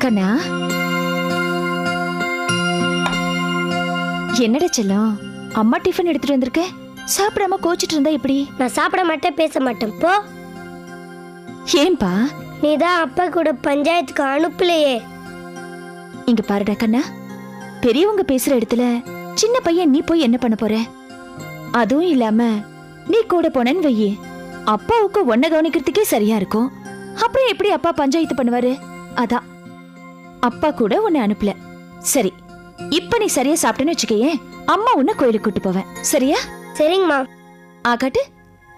கண்ணா, என்னடா செல்லம், அம்மா டிஃபன் எடுத்துட்டு வந்திருக்க. சாப்பிடாம கோச்சிட்டு இருந்தா எப்படி? நான் சாப்பிட மாட்டேன், பேச மாட்டேன் போ. ஏன்பா? நீதான் அப்பா கூட பஞ்சாயத்துக்கு அனுப்பலையே. இங்க பாருடா கண்ணா, பெரியவங்க பேசுற இடத்துல சின்ன பையன் நீ போய் என்ன பண்ண போற? அதுவும் இல்லாம நீ கூட போனன்னு வையே, அப்பாவுக்கு ஒன்ன கவனிக்கிறதுக்கே சரியா இருக்கும். அப்புறம் எப்படி அப்பா பஞ்சாயத்து பண்ணுவாரு? அதான் அப்பா கூட உன்னை அனுப்பல. சரி, இப்ப நீ சரியா சாப்பிட்டேன்னு வச்சுக்கையே, அம்மா உன்னை கோயிலுக்கு கூட்டு போவேன். சரியா? சரிங்கம்மா. ஆகாட்டு.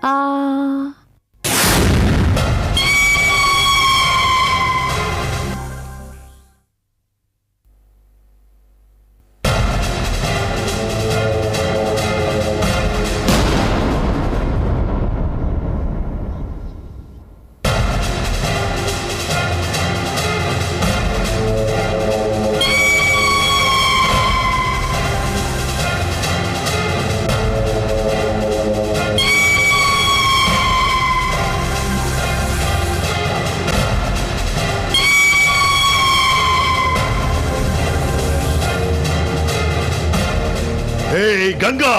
ஆ ஏய் கங்கா,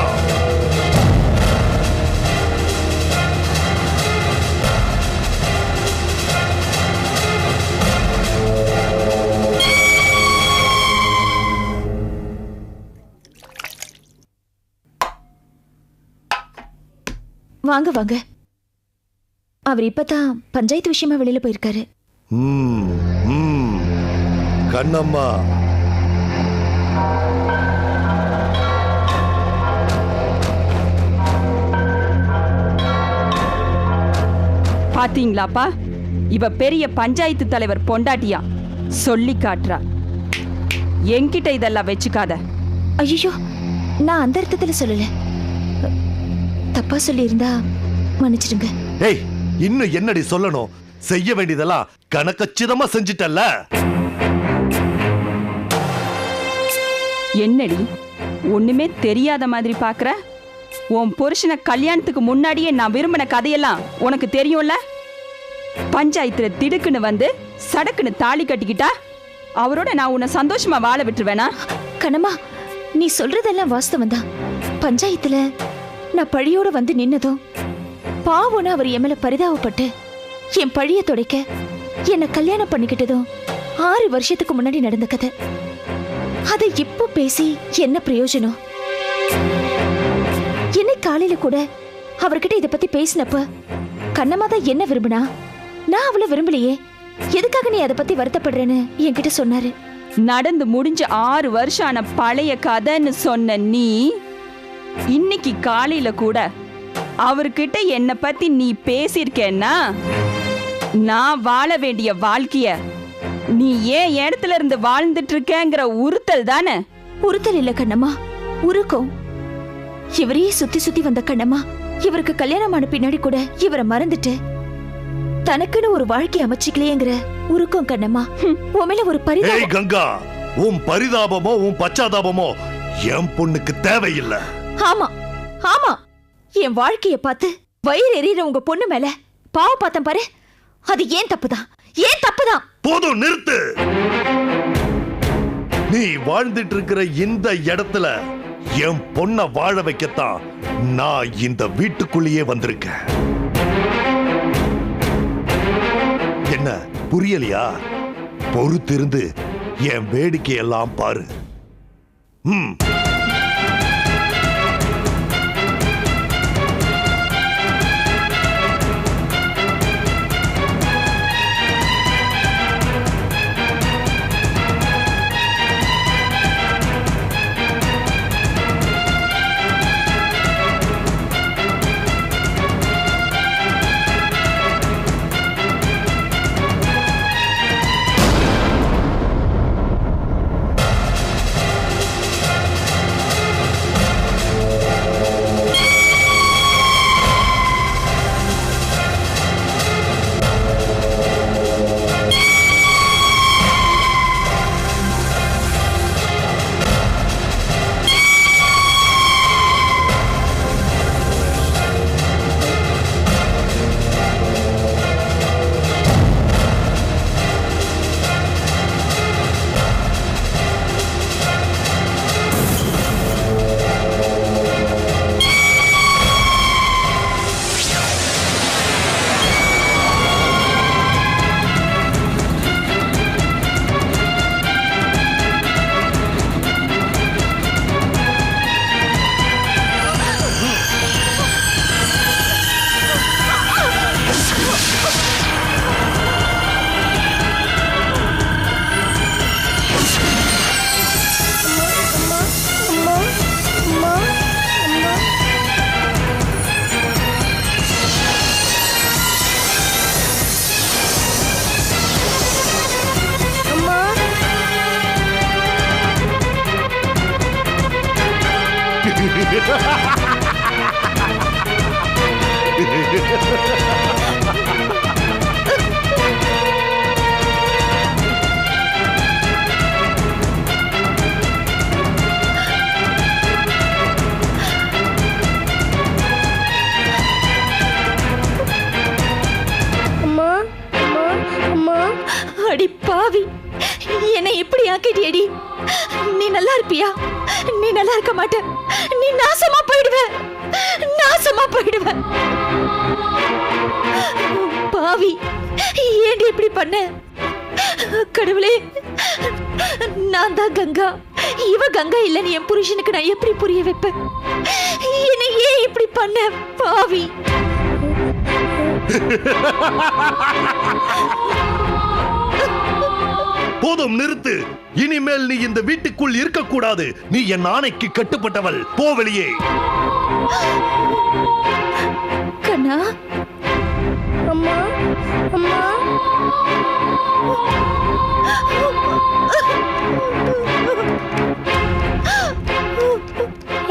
வாங்க வாங்க. அவர் இப்பதான் பஞ்சாயத்து விஷயமா வெளியில போயிருக்காரு. கண்ணம்மா, பாத்தீங்களாப்பா, இவ பெரிய பஞ்சாயத்து தலைவர் பொண்டாட்டியா சொல்லி காட்டுறா. என்கிட்ட இதெல்லாம் வச்சுக்காத. ஐயோ, நான் அந்த அர்த்தத்துல சொல்லல. தப்பா சொல்லி இருந்தா மன்னிச்சிடுங்க. ஏய், இன்னும் என்னடி சொல்லணும்? செய்ய வேண்டியதெல்லாம் கணக்கச்சிதமா செஞ்சிட்டல்ல. என்னடி ஒண்ணுமே தெரியாத மாதிரி பாக்குற? உன் புருஷனை கல்யாணத்துக்கு முன்னாடியே நான் விரும்பின கதையெல்லாம் உனக்கு தெரியும்ல. பஞ்சாயத்துல திடுக்குன்னு வந்து சடக்குன்னு தாலி கட்டிக்கிட்டா அவரோட நான் உன்னை சந்தோஷமா வாழ விட்டுருவேனா? கண்ணம்மா, நீ சொல்றதெல்லாம் வாஸ்தவம் தான். பஞ்சாயத்துல நான் பழியோட வந்து நின்னதும் பாவம்னு அவர் என் மேல பரிதாபப்பட்டு என் பழிய துடைக்க என்ன கல்யாணம் பண்ணிக்கிட்டதும் 6 வருஷத்துக்கு முன்னாடி நடந்த கதை. அதை இப்போ பேசி என்ன பிரயோஜனம்? என்னை காலையில கூட அவர்கிட்ட இத பத்தி பேசினப்ப கண்ணம்மா தான் என்ன விரும்பினா, நான் அவளை விரும்பலையே, எதுக்காக நீ அதை பத்தி வருத்தப்படுறேன்னு என்கிட்ட சொன்னாரு. நடந்து முடிஞ்ச 6 வருஷம் ஆன பழைய கதைன்னு சொன்ன நீ இன்னைக்கு காலையில கூட அவர்கிட்ட என்ன பத்தி நீ பேசியிருக்கேன்னா, நான் வாழ வேண்டிய வாழ்க்கைய நீ ஏன் இடத்துல இருந்து வாழ்ந்துட்டு இருக்கேங்கிற உறுத்தல் தானே? உறுத்தல் இல்ல கண்ணம்மா, உருக்கம். இவரையே சுத்தி சுத்தி வந்த கண்ணம்மா இவருக்கு கல்யாணம் ஆன பின்னாடி கூட இவரை மறந்துட்டு தனக்குன்னு ஒரு வாழ்க்கை அமைச்சிக்கலையேங்கிற உருக்கம் கண்ணம்மா. உன் மேல ஒரு ஏய் கங்கா, உன் பரிதாபமோ உன் பச்சாதாபமோ என் பொண்ணுக்கு தேவையில்லை. ஆமா ஆமா, என் வாழ்க்கைய பார்த்து வயிறு எறிகிற உங்க பொண்ணு மேல பாவம் பார்த்தேன் பாரு. அது ஏன் தப்புதான், ஏன் தப்புதான். போதும், நிறுத்து. நீ வாழ்ந்துட்டு இருக்கிற இந்த இடத்துல என் பொண்ண வாழ வைக்கத்தான் நான் இந்த வீட்டுக்குள்ளேயே வந்திருக்கேன். என்ன புரியலையா? பொறுத்திருந்து என் வேடிக்கையெல்லாம் பாரு. வீணாக்கிட்டியடி. நீ நல்லா இருப்பியா? நீ நல்லா இருக்க மாட்ட. நீ நாசமா போயிடுவ. நாசமா போயிடுவ. பாவி, ஏண்டி இப்படி பண்ண? கடவுளே, நான் தான் கங்கா. இவ கங்கா இல்லன்னு என் புருஷனுக்கு நான் எப்படி புரிய வைப்பேன்? என்ன ஏன் இப்படி பண்ண பாவி? போதும், நிறுத்து. இனிமேல் நீ இந்த வீட்டுக்குள் இருக்கக்கூடாது. நீ என் ஆணைக்கு கட்டுப்பட்டவள். போ வெளியே. கண்ணா, அம்மா அம்மா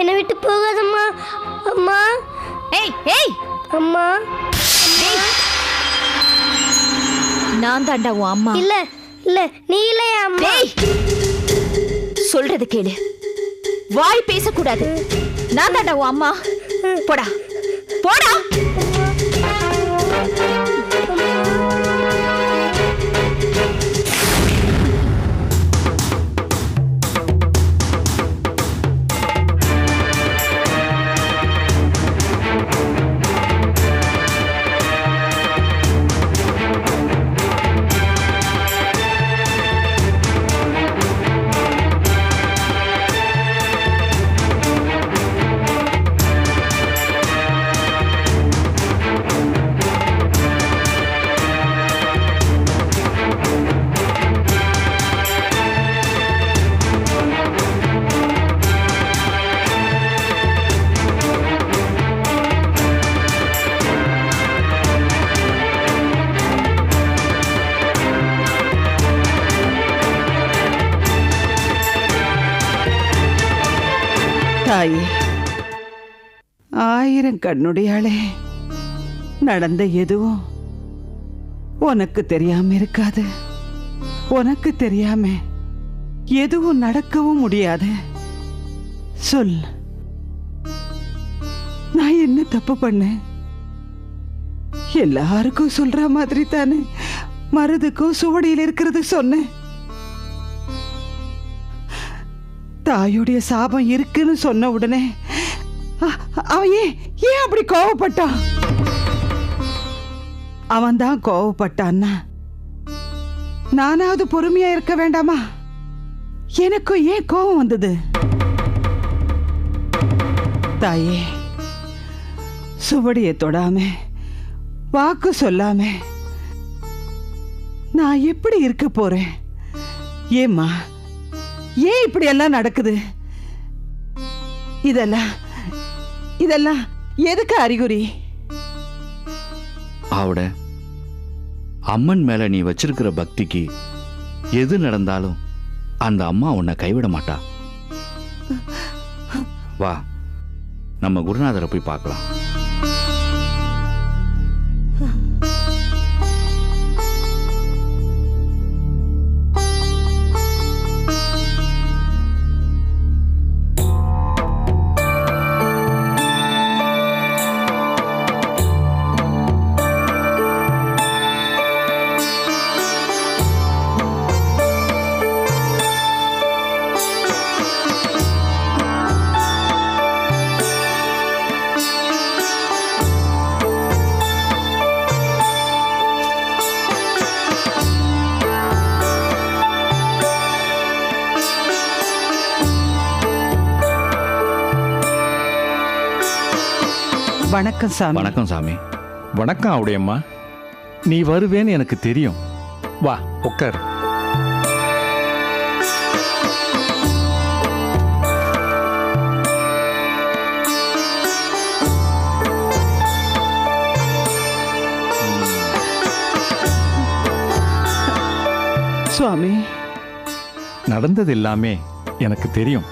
என்னை விட்டு போகாதம்மா. அம்மா ஏய் ஏய், அம்மா நான் தாண்டா உன் அம்மா. இல்ல இல்ல, நீ இல்லையா அம்மா? டேய், சொல்றது கேளு. வாய் பேசக்கூடாது. நான் தாண்டா உன் அம்மா. போடா போடா. தாயே, ஆயிரம் கண்ணுடையாளே, நடந்த எதுவும் உனக்கு தெரியாம இருக்காது. உனக்கு தெரியாம எதுவும் நடக்கவும் முடியாது. சொல், நான் என்ன தப்பு பண்ணேன்? எல்லாருக்கும் சொல்ற மாதிரி தானே மருதுக்கும் சுவடியில் இருக்கிறது சொன்னேன். தாயுடைய சாபம் இருக்குன்னு சொன்ன உடனே அவன் ஏன் அப்படி கோவப்பட்டான்? அவன் தான் கோவப்பட்டான்னா நானாவது பொறுமையா இருக்க வேண்டாமா? எனக்கும் ஏன் கோபம் வந்தது? தாயே, சுவடியை தொடாம வாக்கு சொல்லாம நான் எப்படி இருக்க போறேன்? ஏம்மா, ஏன் இப்படி எல்லாம் நடக்குது? இதெல்லாம் எதுக்கு அறிகுறி? ஆவுட, அம்மன் மேல நீ வச்சிருக்கிற பக்திக்கு எது நடந்தாலும் அந்த அம்மா உன்னை கைவிட மாட்டா. வா, நம்ம குருநாதரை போய் பார்க்கலாம். வணக்கம் சாமி. வணக்கம் சாமி. வணக்கம் ஆவுடையம்மா. நீ வருவேன்னு எனக்கு தெரியும். வா, உட்கார். சுவாமி, நடந்தது எல்லாமே எனக்கு தெரியும்.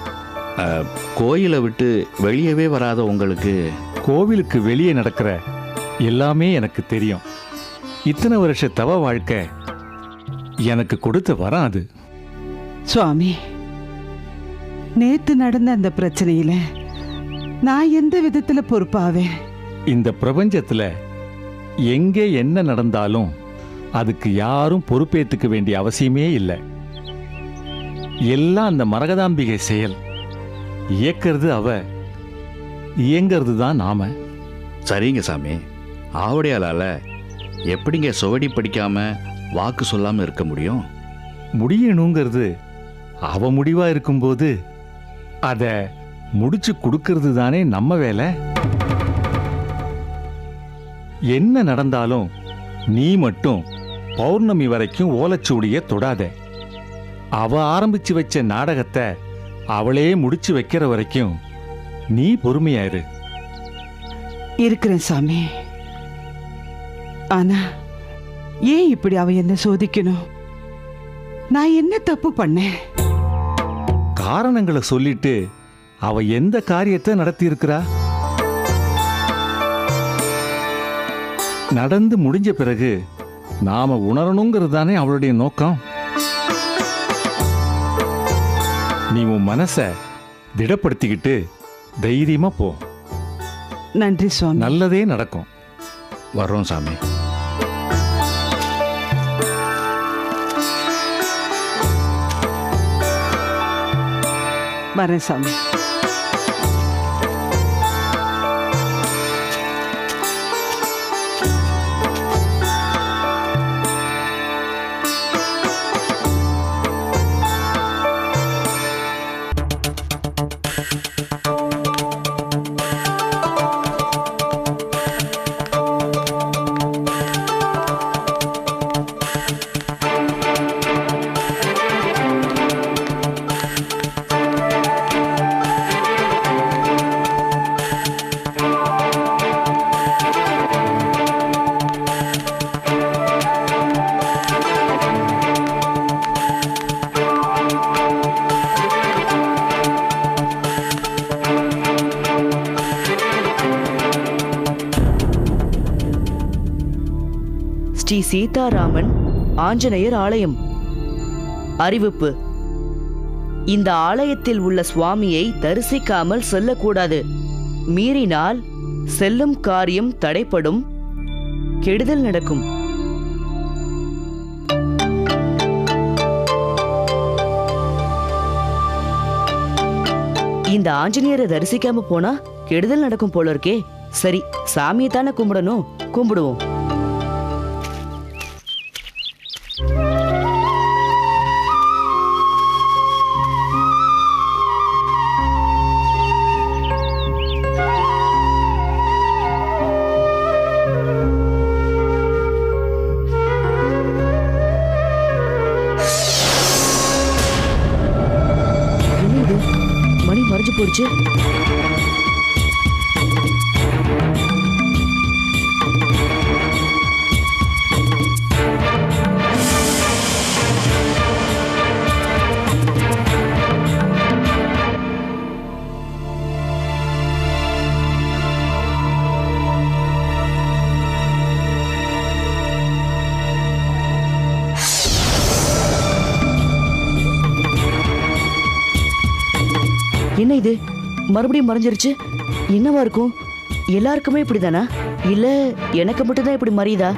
கோயிலை விட்டு வெளியவே வராத உங்களுக்கு கோவிலுக்கு வெளியே நடக்கிற எல்லாமே எனக்கு தெரியும். இத்தனை வருஷ தவ வாழ்க்கை எனக்கு கொடுத்த வரம் அது. சுவாமி, நேத்து நடந்த அந்த பிரச்சனையில நான் எந்த விதத்துல பொறுப்பாவேன்? இந்த பிரபஞ்சத்துல எங்கே என்ன நடந்தாலும் அதுக்கு யாரும் பொறுப்பேற்றுக்க வேண்டிய அவசியமே இல்லை. எல்லாம் அந்த மரகதாம்பிகை செயல். இயக்கிறது அவ, இயங்கிறது தான் நாம. சரிங்க சாமி. ஆவடையாளால எப்படிங்க சுவடி படிக்காம வாக்கு சொல்லாம இருக்க முடியும்? முடியணுங்கிறது அவ முடிவா இருக்கும்போது அத முடிச்சு கொடுக்கறது தானே நம்ம வேலை. என்ன நடந்தாலும் நீ மட்டும் பௌர்ணமி வரைக்கும் ஓலைச்சுவடிய தொடாத. அவ ஆரம்பிச்சு வச்ச நாடகத்தை அவளே முடிச்சு வைக்கிற வரைக்கும் நீ பொறுமையாயிரு. இருக்கிறேன் சாமி. ஆனா ஏன் இப்படி அவ என்ன சோதிக்கணும்? நான் என்ன தப்பு பண்ணேன்? காரணங்களை சொல்லிட்டு அவ எந்த காரியத்தை நடத்தி இருக்கிறா? நடந்து முடிஞ்ச பிறகு நாம உணரணுங்கிறது தானே அவளுடைய நோக்கம். நீ உன் மனசை திடப்படுத்திக்கிட்டு தைரியமா போ. நன்றி சுவாமி. நல்லதே நடக்கும். வர்றோம் சாமி. வரேன் சாமி. ஸ்ரீ சீதாராமன் ஆஞ்சநேயர் ஆலயம். அறிவிப்பு: இந்த ஆலயத்தில் உள்ள சுவாமியை தரிசிக்காமல் செல்லக்கூடாது. மீறினால் செல்லும் காரியம் தடைப்படும், கெடுதல் நடக்கும். இந்த ஆஞ்சநேயரை தரிசிக்காம போனா கெடுதல் நடக்கும் போல இருக்கே. சரி, சாமியை தானே கும்பிடணும், கும்பிடுவோம். மணி மறைஞ்சு போயிடுச்சு. என்ன இது, மறுபடியும் மறைஞ்சிருச்சு? என்னவா இருக்கும்? எல்லாருக்குமே இப்படிதானா, இல்ல எனக்கு மட்டும்தான் இப்படி மறையுதா?